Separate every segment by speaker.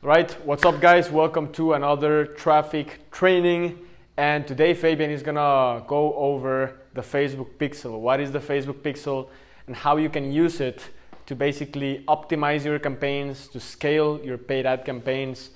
Speaker 1: Right, what's up guys? Welcome to another traffic training, and today Fabian is gonna go over the Facebook pixel. What is the Facebook pixel and how you can use it to basically optimize your campaigns, to scale your paid ad campaigns,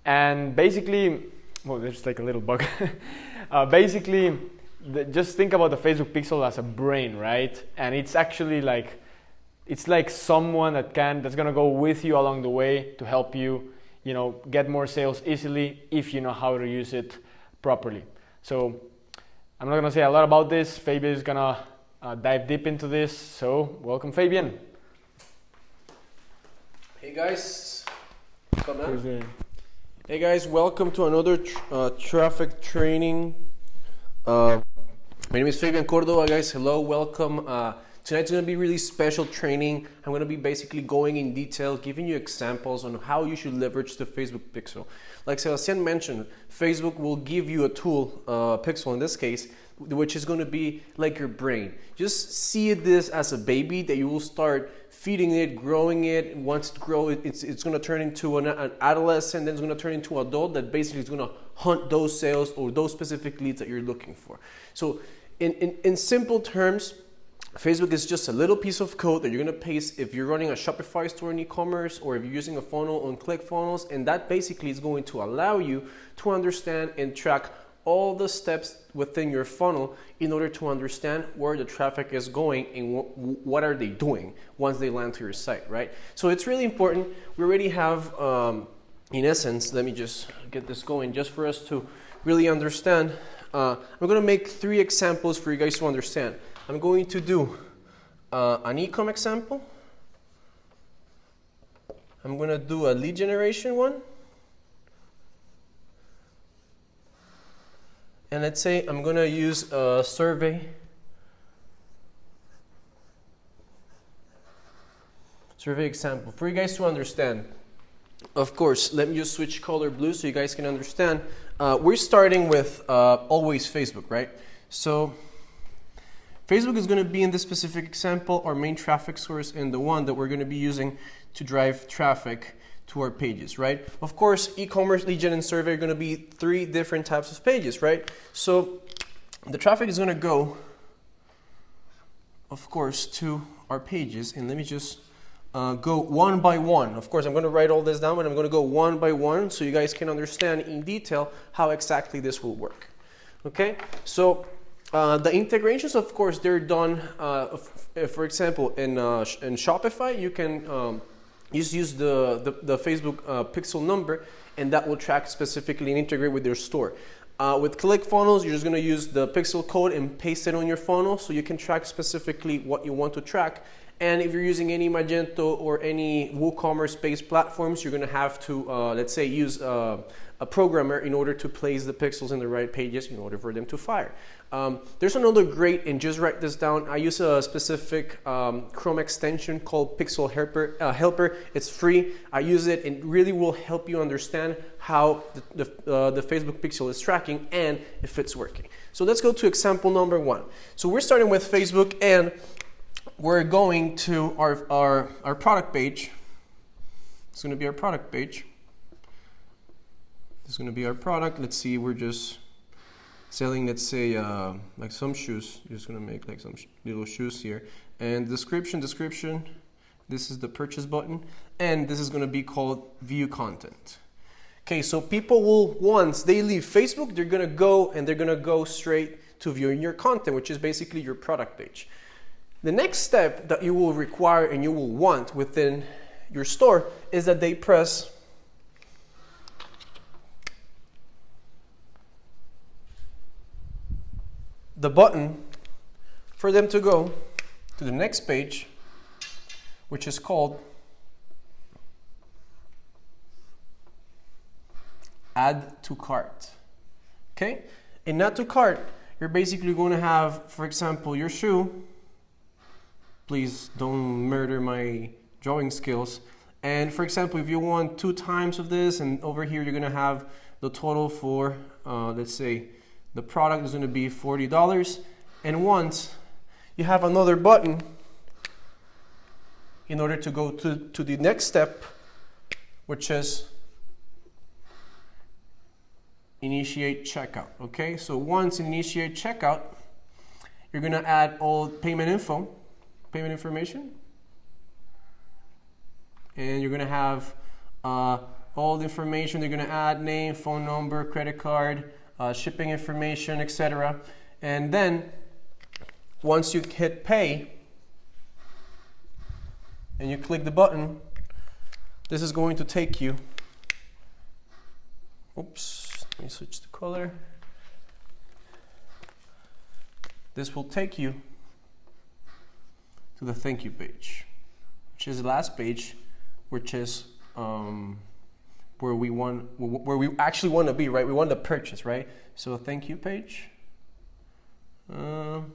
Speaker 1: and basically, well, there's like a little bug. Just think about the Facebook pixel as a brain, right? And it's actually like, it's like someone that's gonna go with you along the way to help you, get more sales easily if you know how to use it properly. So I'm not gonna say a lot about this. Fabian is gonna dive deep into this. So welcome, Fabian.
Speaker 2: Hey guys, Hey guys, welcome to another traffic training. My name is Fabian Cordova, guys. Hello, welcome. Tonight's going to be really special training. I'm going to be basically going in detail, giving you examples on how you should leverage the Facebook pixel. Like Sebastian mentioned, Facebook will give you a tool, pixel in this case, which is going to be like your brain. Just see this as a baby that you will start feeding it, growing it. Once it grows, it's going to turn into an adolescent, then it's going to turn into an adult that basically is going to hunt those sales or those specific leads that you're looking for. So in simple terms, Facebook is just a little piece of code that you're going to paste if you're running a Shopify store in e-commerce or if you're using a funnel on ClickFunnels, and that basically is going to allow you to understand and track all the steps within your funnel in order to understand where the traffic is going and what are they doing once they land to your site, right? So it's really important. We already have, in essence, let me just get this going just for us to really understand. I'm going to make 3 examples for you guys to understand. I'm going to do an e-com example. I'm going to do a lead generation one. And let's say I'm going to use a survey example for you guys to understand. Of course, let me just switch color blue so you guys can understand. We're starting with always Facebook, right? So Facebook is going to be, in this specific example, our main traffic source and the one that we're going to be using to drive traffic to our pages, right? Of course, e-commerce, lead gen, and survey are going to be 3 different types of pages, right? So the traffic is going to go, of course, to our pages. And let me just go one by one. Of course, I'm going to write all this down, but I'm going to go one by one so you guys can understand in detail how exactly this will work. Okay? So the integrations, of course, they're done, for example, in Shopify, you can just use the Facebook pixel number, and that will track specifically and integrate with your store. With ClickFunnels, you're just going to use the pixel code and paste it on your funnel so you can track specifically what you want to track. And if you're using any Magento or any WooCommerce-based platforms, you're going to have to, let's say, use a programmer in order to place the pixels in the right pages in order for them to fire. There's another great, and just write this down, I use a specific Chrome extension called Pixel Helper. It's free. I use it, and it really will help you understand how the Facebook pixel is tracking and if it's working. So let's go to example number 1. So we're starting with Facebook, and we're going to our product page. It's going to be our product page. This is going to be our product. Let's see, we're just selling, let's say, like some shoes. You're just going to make like some little shoes here. And description, this is the purchase button. And this is going to be called view content. Okay, so people will, once they leave Facebook, they're going to go straight to viewing your content, which is basically your product page. The next step that you will require and you will want within your store is that they press the button for them to go to the next page, which is called add to cart. Okay? In add to cart, you're basically going to have, for example, your shoe. Please don't murder my drawing skills. And for example, if you want 2 times of this, and over here you're going to have the total for, let's say, the product is going to be $40. And once you have another button in order to go to the next step, which is initiate checkout. Okay, so once initiate checkout, you're gonna add all payment information, and you're gonna have all the information. They're gonna add name, phone number, credit card, shipping information, etc. And then once you hit pay and you click the button, this is going to take you, oops, let me switch the color. This will take you to the thank you page, which is the last page, which is where we actually want to be, right? We want to purchase, right? So a thank you page. And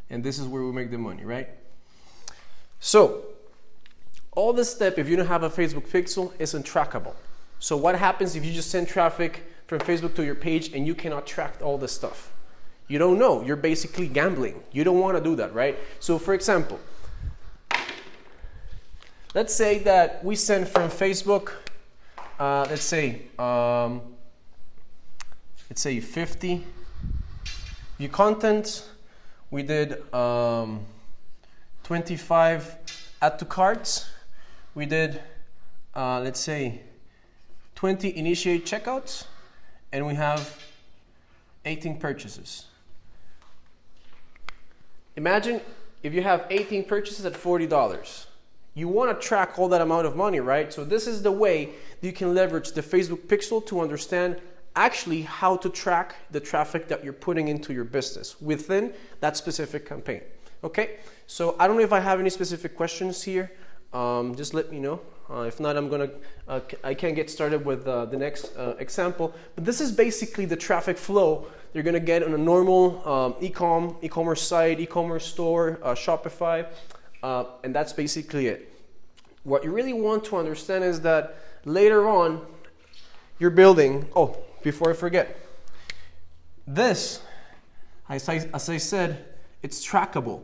Speaker 2: this is where we make the money, right? So all this step, if you don't have a Facebook pixel, is untrackable. So what happens if you just send traffic from Facebook to your page and you cannot track all this stuff? You don't know. You're basically gambling. You don't want to do that, right? So for example, let's say that we send from Facebook, let's say 50 view content. We did 25 add to carts. We did, let's say, 20 initiate checkouts, and we have 18 purchases. Imagine if you have 18 purchases at $40. You want to track all that amount of money, right? So this is the way you can leverage the Facebook pixel to understand actually how to track the traffic that you're putting into your business within that specific campaign. Okay, so I don't know if I have any specific questions here. Just let me know. If not, I can get started with the next example. But this is basically the traffic flow you're gonna get on a normal e-commerce site, e-commerce store, Shopify, and that's basically it. What you really want to understand is that later on, you're building. Oh, before I forget, this, as I said, it's trackable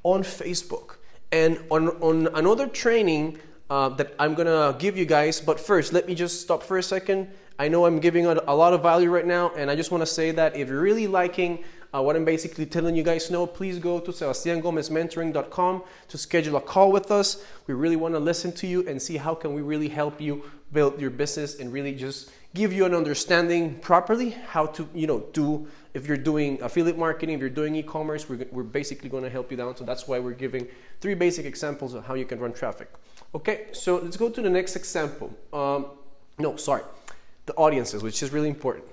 Speaker 2: on Facebook. And on another training that I'm gonna give you guys, but first, let me just stop for a second. I know I'm giving a lot of value right now, and I just wanna say that if you're really liking what I'm basically telling you guys know, please go to sebastiangomezmentoring.com to schedule a call with us. We really wanna listen to you and see how can we really help you build your business and really just give you an understanding properly how to, do, if you're doing affiliate marketing, if you're doing e-commerce, we're basically going to help you down. So that's why we're giving 3 basic examples of how you can run traffic. Okay, so let's go to the next example. The audiences, which is really important.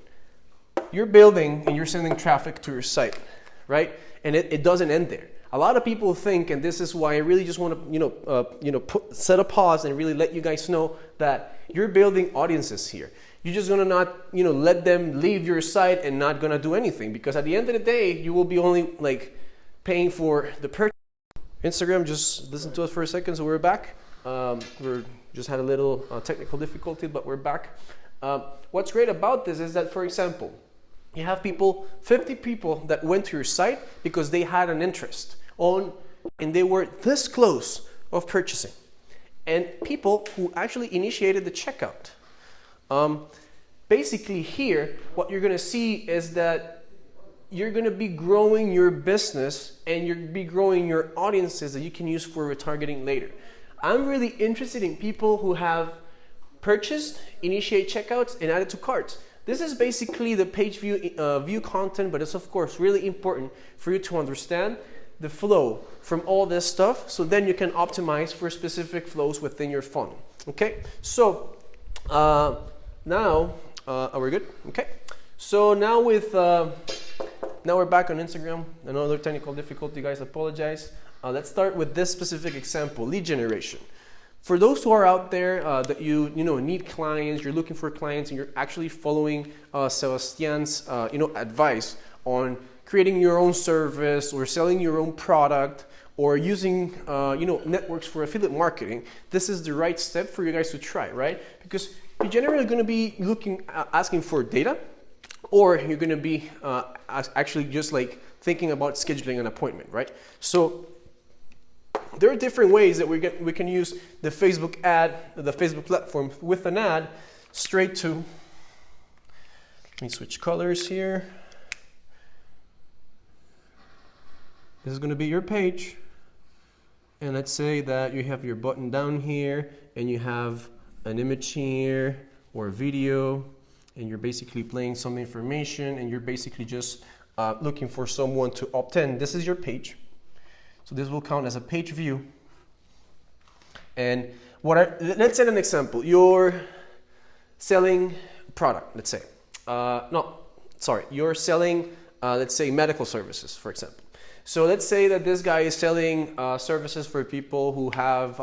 Speaker 2: You're building and you're sending traffic to your site, right? And it doesn't end there. A lot of people think, and this is why I really just want to, set a pause and really let you guys know that you're building audiences here. You're just gonna not, let them leave your site and not gonna do anything, because at the end of the day, you will be only paying for the purchase. Instagram, just listen to us for a second. So we're back. We just had a little technical difficulty, but we're back. What's great about this is that, for example, you have 50 people that went to your site because they had an interest and they were this close of purchasing, and people who actually initiated the checkout. Basically here, what you're going to see is that you're going to be growing your business and you're be growing your audiences that you can use for retargeting later. I'm really interested in people who have purchased, initiate checkouts, and added to carts. This is basically the page view content, but it's of course really important for you to understand the flow from all this stuff, so then you can optimize for specific flows within your funnel. Okay, so now, are we good? Okay. So now now we're back on Instagram. Another technical difficulty, guys, apologize. Let's start with this specific example, lead generation. For those who are out there that you need clients, you're looking for clients, and you're actually following Sebastian's advice on creating your own service or selling your own product or using networks for affiliate marketing, this is the right step for you guys to try, right? Because you're generally going to be asking for data, or you're going to be actually just thinking about scheduling an appointment, right? So there are different ways that we can use the Facebook platform with an ad straight to, let me switch colors here. This is going to be your page. And let's say that you have your button down here and you have an image here or a video, and you're basically playing some information, and you're basically just looking for someone to opt in. This is your page. So this will count as a page view. And let's set an example. You're selling a product, let's say. You're selling, let's say, medical services, for example. So let's say that this guy is selling services for people who have,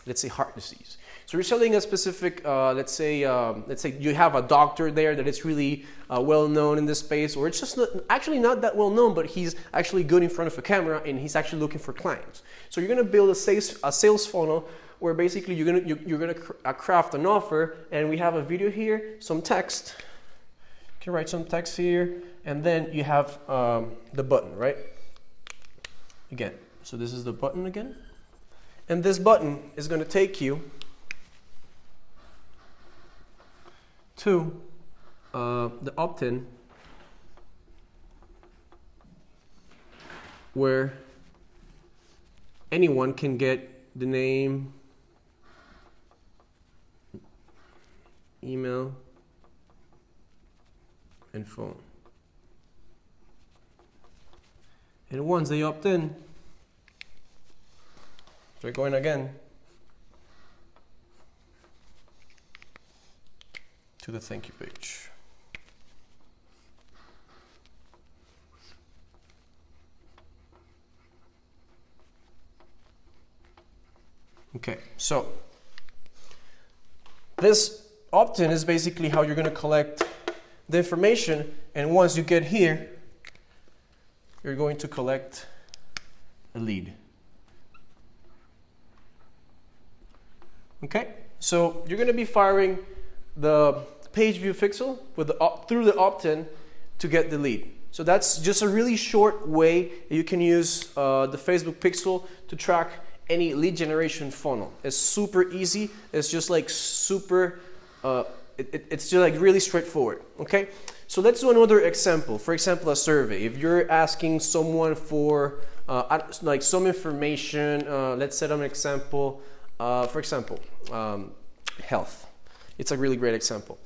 Speaker 2: let's say, heart disease. So you're selling a specific, let's say you have a doctor there that is really well known in this space, or it's just actually not that well known, but he's actually good in front of a camera and he's actually looking for clients. So you're going to build a sales funnel where basically you're going to craft an offer, and we have a video here, some text. You can write some text here, and then you have the button, right? Again, so this is the button again. And this button is going to take you to the opt-in, where anyone can get the name, email, and phone. And once they opt in, they're going again to the thank you page. Okay, so this opt-in is basically how you're going to collect the information, and once you get here, you're going to collect a lead. Okay, so you're going to be firing the page view pixel with through the opt-in to get the lead. So that's just a really short way you can use the Facebook pixel to track any lead generation funnel. It's super easy. It's just like super, it's just like really straightforward. Okay, so let's do another example. For example, a survey. If you're asking someone for like some information, let's set an example. For example, health. It's a really great example.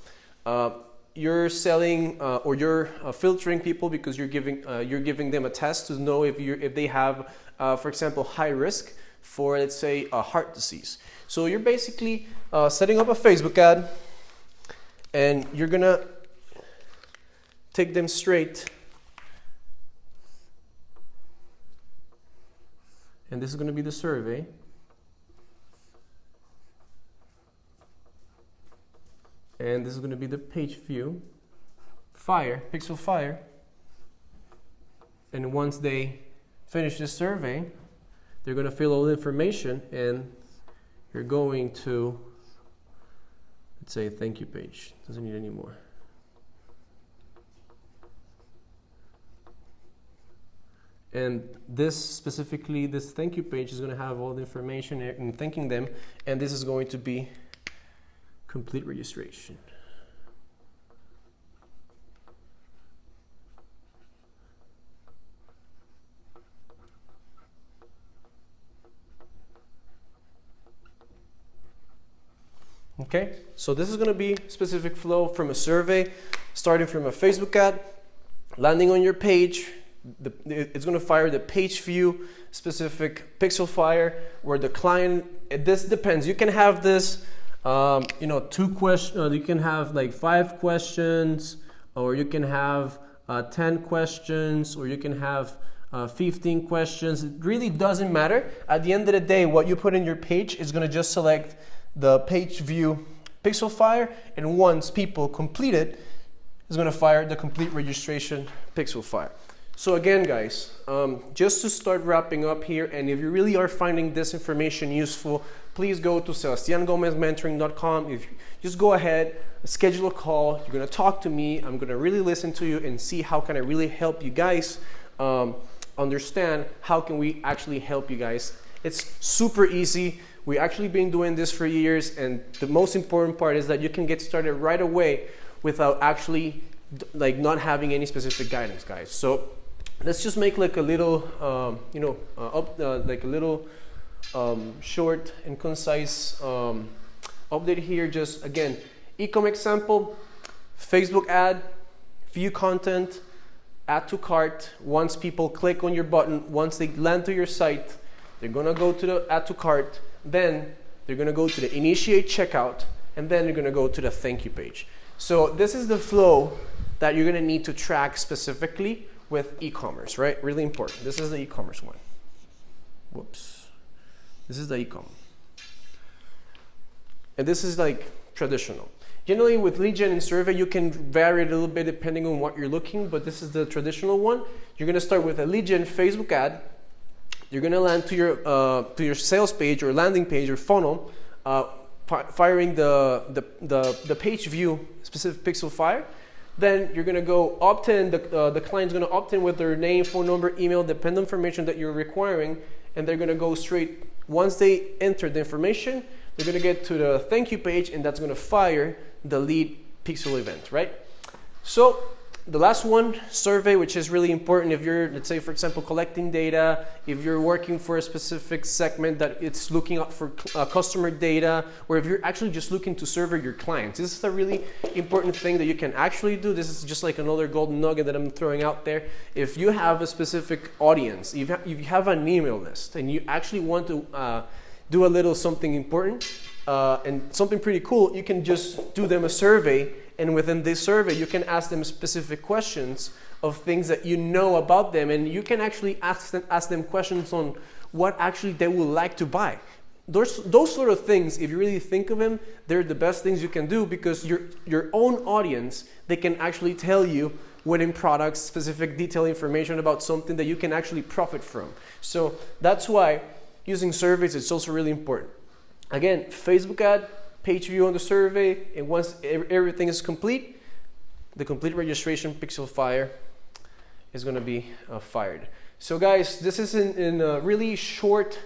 Speaker 2: You're selling or you're filtering people because you're giving them a test to know if they have, for example, high risk for, let's say, a heart disease. So you're basically setting up a Facebook ad, and you're gonna take them straight, and this is gonna be the survey. And this is going to be the page view, pixel fire. And once they finish this survey, they're going to fill all the information, and you're going to, let's say, thank you page. Doesn't need any more. And this specifically, this thank you page is going to have all the information and thanking them, and this is going to be complete registration. Okay, so this is going to be specific flow from a survey, starting from a Facebook ad, landing on your page. It's going to fire the page view specific pixel fire, where the client, this depends. You can have this, 2 questions. You can have like 5 questions, or you can have 10 questions, or you can have 15 questions. It really doesn't matter. At the end of the day, what you put in your page is going to just select the page view pixel fire, and once people complete it, it's going to fire the complete registration pixel fire. So again, guys, just to start wrapping up here, and if you really are finding this information useful, please go to sebastiangomezmentoring.com. If you just go ahead, schedule a call. You're going to talk to me. I'm going to really listen to you and see how can I really help you guys understand how can we actually help you guys. It's super easy. We've actually been doing this for years, and the most important part is that you can get started right away without actually like not having any specific guidance, guys. So let's just make like a little, like a little short and concise update here. Just again, e-com example, Facebook ad, view content, add to cart. Once people click on your button, once they land to your site, they're gonna go to the add to cart, then they're gonna go to the initiate checkout, and then they're gonna go to the thank you page. So this is the flow that you're gonna need to track specifically with e-commerce, right? Really important. This is the e-commerce one. Whoops. This is the e-com. And this is like traditional. Generally with lead gen and survey, you can vary it a little bit depending on what you're looking, but this is the traditional one. You're gonna start with a lead gen Facebook ad. You're gonna land to your sales page or landing page or funnel, firing the page view specific pixel fire. Then you're gonna go opt in, the client's gonna opt in with their name, phone number, email, dependent information that you're requiring, and they're gonna go straight. Once they enter the information, they're gonna get to the thank you page, and that's gonna fire the lead pixel event, right? So the last one, survey, which is really important if you're, let's say, for example, collecting data, if you're working for a specific segment that it's looking up for customer data, or if you're actually just looking to survey your clients. This is a really important thing that you can actually do. This is just like another golden nugget that I'm throwing out there. If you have a specific audience, if you have an email list, and you actually want to do a little something important and something pretty cool, you can just do them a survey. And within this survey, you can ask them specific questions of things that you know about them, and you can actually ask them questions on what actually they would like to buy. Those sort of things, if you really think of them, they're the best things you can do, because your own audience, they can actually tell you winning products, specific detailed information about something that you can actually profit from. So that's why using surveys is also really important. Again, Facebook ad, page view on the survey, and once everything is complete, the complete registration pixel fire is going to be fired. So guys, this is in a really short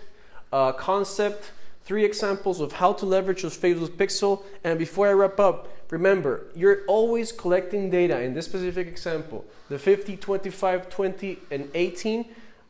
Speaker 2: concept, 3 examples of how to leverage your Facebook pixel. And before I wrap up, remember, you're always collecting data. In this specific example, the 50, 25, 20, and 18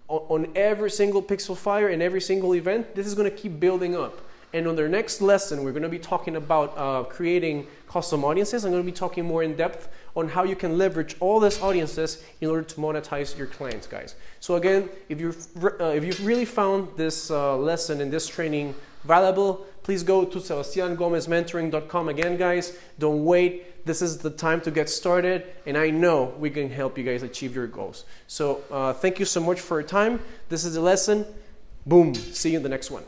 Speaker 2: on every single pixel fire and every single event. This is going to keep building up. And on their next lesson, we're going to be talking about creating custom audiences. I'm going to be talking more in depth on how you can leverage all these audiences in order to monetize your clients, guys. So again, if you've really found this lesson and this training valuable, please go to sebastiangomezmentoring.com. Again, guys, don't wait. This is the time to get started, and I know we can help you guys achieve your goals. So thank you so much for your time. This is the lesson. Boom. See you in the next one.